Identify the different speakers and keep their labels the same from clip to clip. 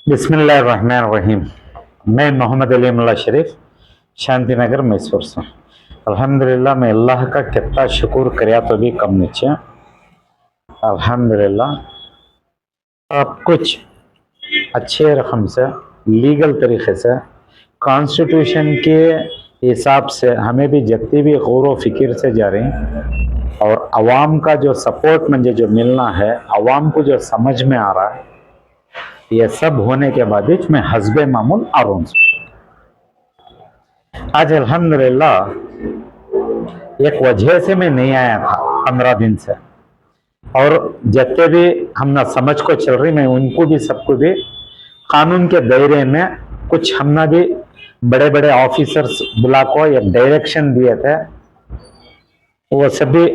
Speaker 1: बिस्मिल्लाहिर्रहमानिर्रहीम। मैं मोहम्मद अली मुल्ला शरीफ शांति नगर मैसूर से। अल्हम्दुलिल्लाह मैं अल्लाह का कितना शुक्र करिया तो भी कम नीचे। अल्हम्दुलिल्लाह अब कुछ अच्छे रकम से लीगल तरीके से कॉन्स्टिट्यूशन के हिसाब से हमें भी जितनी भी गौर व फिक्र से जा रही और अवाम का जो सपोर्ट मुझे जो मिलना है, अवाम को जो समझ में आ रहा है, ये सब होने के बाद मैं हस्बे मामूल आरूम। आज अल्हम्दुलिल्लाह एक वजह से मैं नहीं आया था 15 दिन से, और जितने भी हमने समझ को चल रही मैं उनको भी सबको भी कानून के दायरे में कुछ हमने भी बड़े बड़े ऑफिसर्स बुला को एक डायरेक्शन दिए थे। वो सभी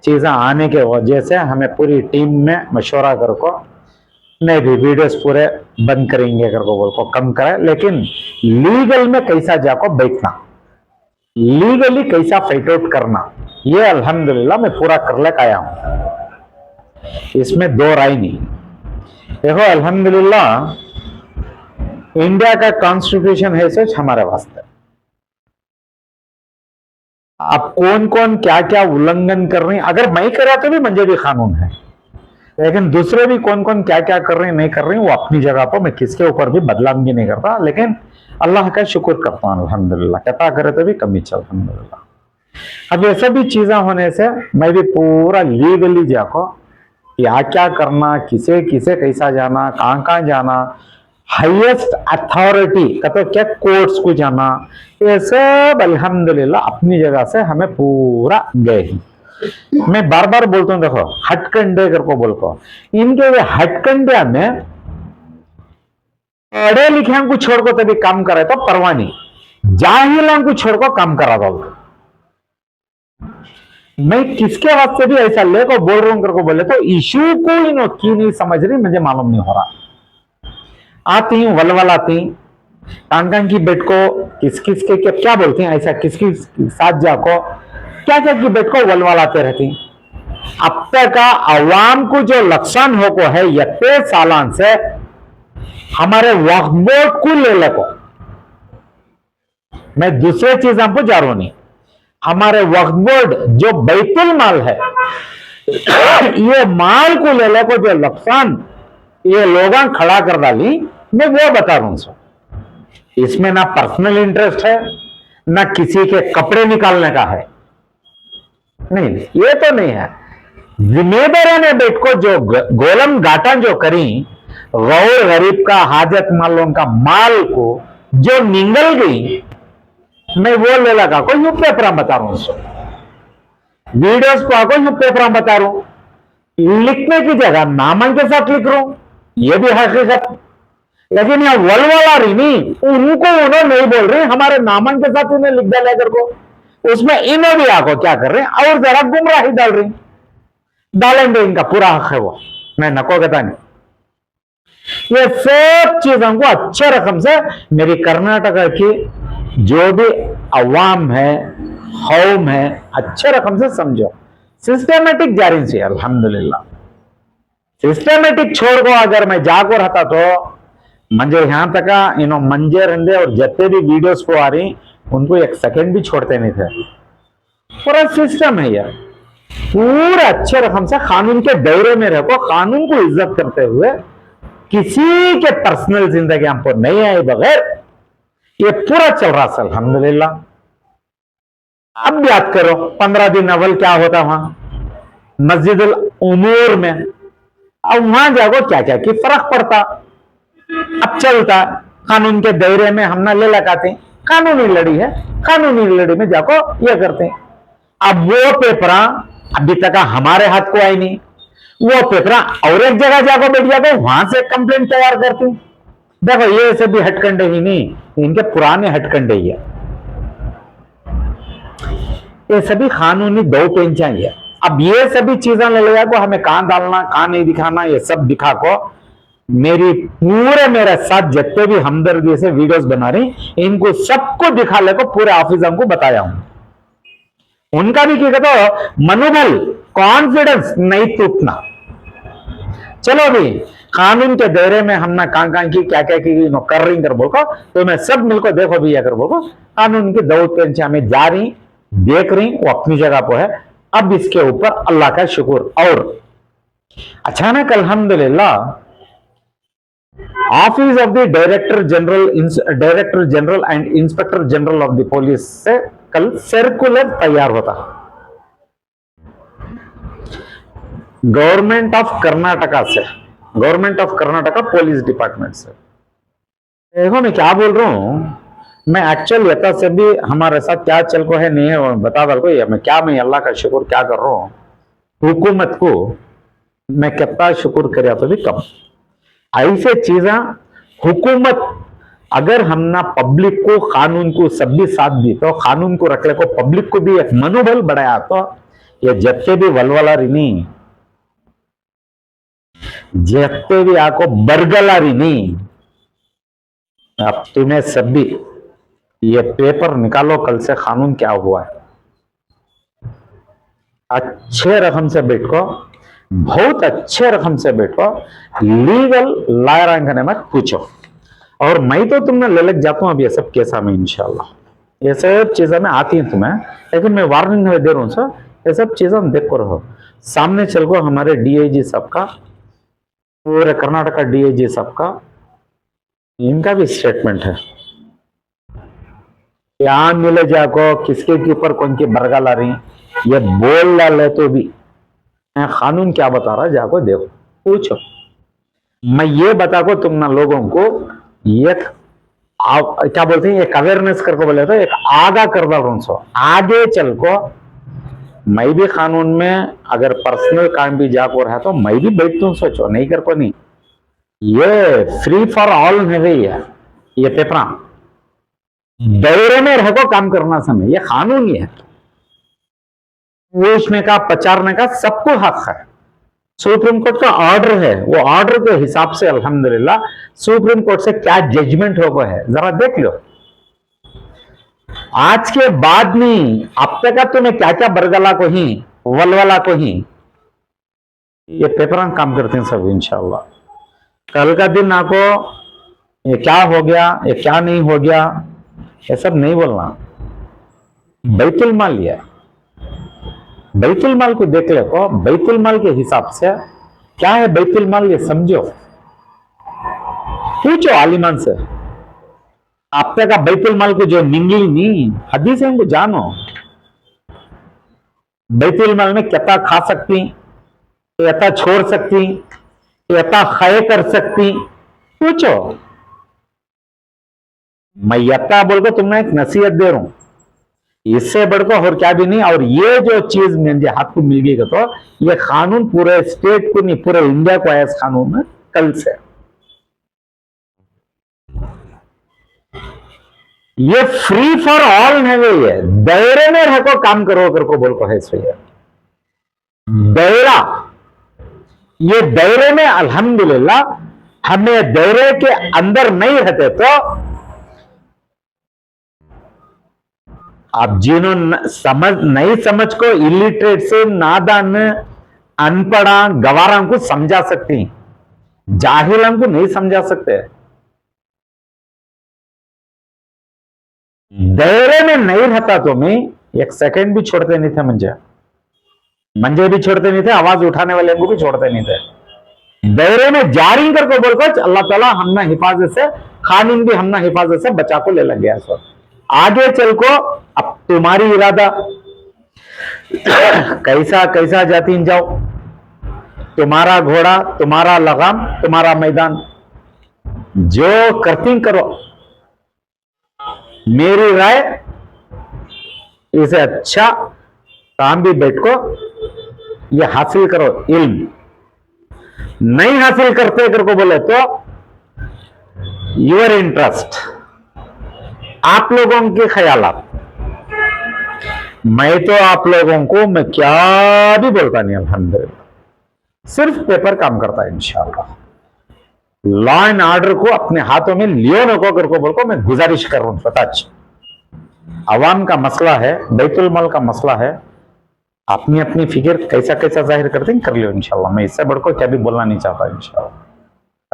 Speaker 1: चीज़ें आने के वजह से हमें पूरी टीम में मशवरा कर को नहीं भी वीडियोस पूरे बंद करेंगे कर को बोल को कम करे, लेकिन लीगल में कैसा जाको बैठना, लीगली कैसा फाइट आउट करना, ये अल्हम्दुलिल्लाह मैं पूरा कर लेकर आया हूं। इसमें दो राय नहीं। देखो अल्हम्दुलिल्लाह इंडिया का कॉन्स्टिट्यूशन है सच हमारे वास्ते। अब कौन कौन क्या क्या उल्लंघन कर रहे हैं, अगर मैं करा तो भी मुझे भी कानून है, लेकिन दूसरे भी कौन कौन क्या क्या कर रहे हैं नहीं कर रहे हैं वो अपनी जगह पर, मैं किसके ऊपर भी बदलाव भी नहीं करता, लेकिन अल्लाह का शुक्र करता हूँ अल्हम्दुलिल्लाह। कहता करे तो भी कमी चल अल्हम्दुलिल्लाह। अब ये सभी चीजें होने से मैं भी पूरा लीगली जाको क्या क्या करना, किसे किसे कैसा जाना, कहाँ जाना, हाईएस्ट अथॉरिटी का तो क्या कोर्ट्स को जाना, ये सब अल्हम्दुलिल्लाह अपनी जगह से हमें पूरा गए ही। मैं बार बार बोलता हूं, देखो हटकंडे कर को बोल को इनके वे हटकंडे में पढ़े लिखे को छोड़ को तभी काम करे तो परवाह नहीं, जाहिलों को छोड़ को काम करा दो। मैं किसके वास्ते भी ऐसा लेको बोल रहा हूं कर को बोले तो इशू को इन की नहीं समझ रही, मुझे मालूम नहीं हो रहा। आती हूं वलवल आती कान की बेट को किस किस के क्या बोलते हैं, ऐसा किस किस साथ जाको क्या क्या की बेट को वलवलाते रहती। अब तक अवाम को जो नुकसान हो को है यत्ते सालान से हमारे वक्फ बोर्ड को ले लो, मैं दूसरे चीजों को जा रहा नहीं, हमारे वक्फ बोर्ड जो बैतुल माल है ये माल को ले लो जो नुकसान ये लोग खड़ा कर डाली, मैं वो बता रहा हूं। इसमें ना पर्सनल इंटरेस्ट है ना किसी के कपड़े निकालने का है, नहीं ये तो नहीं है। जिम्मेदारों ने बैठ को जो गोलम घाटा जो करी गौर गरीब का हाजत मालों का माल को जो निगल गई, मैं वो ले लगा को यू पेपर बता रहा हूं, वीडियोस को आको यू पेपर बता रहा हूं, लिखने की जगह नामन के साथ लिख रहा हूं, ये भी हकीकत। लेकिन यह वलवला रही नहीं, उनको उन्होंने नहीं बोल रही, हमारे नामन के साथ उन्हें लिख डाला कर को, उसमें इन्हें भी आको क्या कर रहे हैं और जरा गुमराही डाल रही, डालेंगे, इनका पूरा हक है वो, मैं नको कहता नहीं। ये सब चीजों को अच्छे रकम से मेरी कर्नाटका की जो भी अवाम है कौम है अच्छे रकम से समझो, सिस्टमेटिक जारी से अल्हम्दुलिल्लाह। सिस्टमेटिक छोड़ को अगर मैं जाको रहता तो मुझे यहां तक इनो मंजे रंदे और जितने भी वीडियोस को आ रही उनको एक सेकंड भी छोड़ते नहीं थे। पूरा सिस्टम है यार, पूरा अच्छे रकम से कानून के दायरे में रहो, कानून को इज्जत करते हुए किसी के पर्सनल जिंदगी हम पर नहीं आए बगैर ये पूरा चल रहा है अल्हम्दुलिल्लाह। अब याद करो 15 दिन अव्वल क्या होता वहां मस्जिदुल उमूर में, अब वहां जाओ क्या क्या की फर्क पड़ता। अब चलता कानून के दायरे में हम ना ले लगाते, कानूनी लड़ी है, कानूनी लड़ी में जाको ये करते। अब वो पेपरा अभी तक हमारे हाथ को आई नहीं, वो पेपरा और एक जगह जाकर बैठ जाते, वहां से कंप्लेंट तैयार करते। देखो ये सभी हटकंडे ही नहीं, इनके पुराने हटकंडे ही है, ये सभी कानूनी दो पेंचा ही है। अब ये सभी चीजें ले लिया को हमें कहां डालना कहां नहीं दिखाना, ये सब दिखा को मेरी पूरे मेरे साथ जितने भी हमदर्दी से वीडियोस बना रही इनको सबको दिखा ले को पूरे ऑफिसर को बताया हूं। उनका भी क्या कहते मनोबल कॉन्फिडेंस नहीं टूटना। चलो भी कानून के दायरे में हमने कहां की क्या क्या की नो कर रही कर बोलो, तो मैं सब मिलकर देखो भैया कर बोलो, कानून की दौड़ पे हमें जा रही देख रही, वो अपनी जगह पर है। अब इसके ऊपर अल्लाह का शुक्र। और अचानक अल्हम्दुलिल्लाह office of the director general and inspector general of the police से कल सर्कुलर तैयार होता, गवर्नमेंट ऑफ कर्नाटका से, government of Karnataka police department से। देखो मैं क्या बोल रहा हूं, मैं एक्चुअल यथा से भी हमारे साथ क्या चल को है नहीं है बता दल को, मैं अल्लाह का शुक्र क्या कर रहा हूं, हुकूमत को मैं कितना शुक्र कर तो भी कम। ऐसे चीजा हुकूमत अगर हमना पब्लिक को कानून को सब भी साथ दी तो कानून को रखने को पब्लिक को भी एक मनोबल बढ़ाया तो ये जत्ते भी वलवला रही नहीं, जत्ते भी आको बरगला रही नहीं। अब तुम्हें सब भी ये पेपर निकालो कल से कानून क्या हुआ है, अच्छे रकम से बैठो, बहुत अच्छे रकम से बैठो, लीगल लायर मत पूछो। और मैं तो तुमने ले लग जाता हूं अब ये सब केसा में इंशाल्लाह, ये सब चीजें में आती हैं तुम्हें, लेकिन मैं वार्निंग दे रहा हूं सर, ये सब चीजें हम देखो रहो। सामने चल को हमारे डीआईजी साहब का, पूरे कर्नाटका डीआईजी साहब का, इनका भी स्टेटमेंट है, क्या मिले जाको किसके के ऊपर कौन की बरगा ला रही, ये बोल डाले तो भी कानून क्या बता रहा है जाको देखो पूछो। मैं ये बता को तुम ना लोगों को एक क्या बोलते हैं एक अवेयरनेस करके बोले तो एक आगा कर डाल रहा हूं, आगे चल को मैं भी कानून में अगर पर्सनल काम भी जाको रहा तो मैं भी बैठता हूं, सोचो नहीं कर को नहीं, ये फ्री फॉर ऑल है गई है, ये पेपरा दायरे में रह को काम करना समय, ये कानून ही है, पूछने का पचारने का सबको हक है। सुप्रीम कोर्ट का ऑर्डर है, वो ऑर्डर के हिसाब से अल्हम्दुलिल्लाह सुप्रीम कोर्ट से क्या जजमेंट हो गया है जरा देख लो। आज के बाद नहीं अब तक का तुम्हें क्या क्या बरगला को ही वलवला को ही ये पेपर काम करते हैं सब इंशाल्लाह। कल का दिन आपको ये क्या हो गया ये क्या नहीं हो गया ये सब नहीं बोलना, बैतुल माल लिया, बैतुल माल को देख ले को, बैतुल माल के हिसाब से क्या है बैतुल माल ये समझो, पूछो आलिमान से, आप तक का बैतुल माल को जो निंगली नहीं हदीस है उनको जानो, बैतुल माल में कितना खा सकती, कितना छोड़ सकती, कितना खय कर सकती, पूछो। मैं यत्ता बोलकर तुमने एक नसीहत दे रहा हूं, इससे बढ़कर और क्या भी नहीं। और ये जो चीज मुझे हाथ को मिल गई तो ये कानून पूरे स्टेट को नहीं पूरे इंडिया को आया इस कानून में कल से, ये फ्री फॉर ऑल है, ये दायरे में रह को काम करो कर को बोल को है इसलिए दायरा, ये दायरे में अल्हम्दुलिल्लाह हमें दायरे के अंदर नहीं रहते तो आप जिन्होंने समझ नहीं समझ को इलिटरेट से नादान अनपढ़ा गवारा को समझा सकती, जाहिलों को नहीं समझा सकते। दायरे में नहीं रहता तो मैं एक सेकंड भी छोड़ते नहीं थे, मंजे भी छोड़ते नहीं थे, आवाज उठाने वाले को भी छोड़ते नहीं थे। दायरे में जारी करके बोलकर अल्लाह ताला हमने हिफाजत से, कानून भी हमने हिफाजत से बचा को ले लग गया। सो आगे चल को अब तुम्हारी इरादा कैसा कैसा जाती जाओ, तुम्हारा घोड़ा तुम्हारा लगाम तुम्हारा मैदान, जो करती करो। मेरी राय इसे अच्छा काम भी बैठ को ये हासिल करो, इल्म नहीं हासिल करते करको बोले तो योर इंटरेस्ट, आप लोगों के ख्यालात, मैं तो आप लोगों को मैं क्या भी बोलता नहीं, अल्हम्दुलिल्लाह सिर्फ पेपर काम करता है इंशाअल्लाह। लॉ एंड ऑर्डर को अपने हाथों में लियो नको करको बोल को मैं गुजारिश कर रहा हूं। पता अवाम का मसला है, बैतुल माल का मसला है, अपनी अपनी फिक्र कैसा कैसा जाहिर करते हैं कर लियो इंशाल्लाह। मैं इससे बढ़कर क्या भी बोलना नहीं चाहता इंशाल्लाह।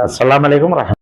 Speaker 1: अस्सलाम वालेकुम।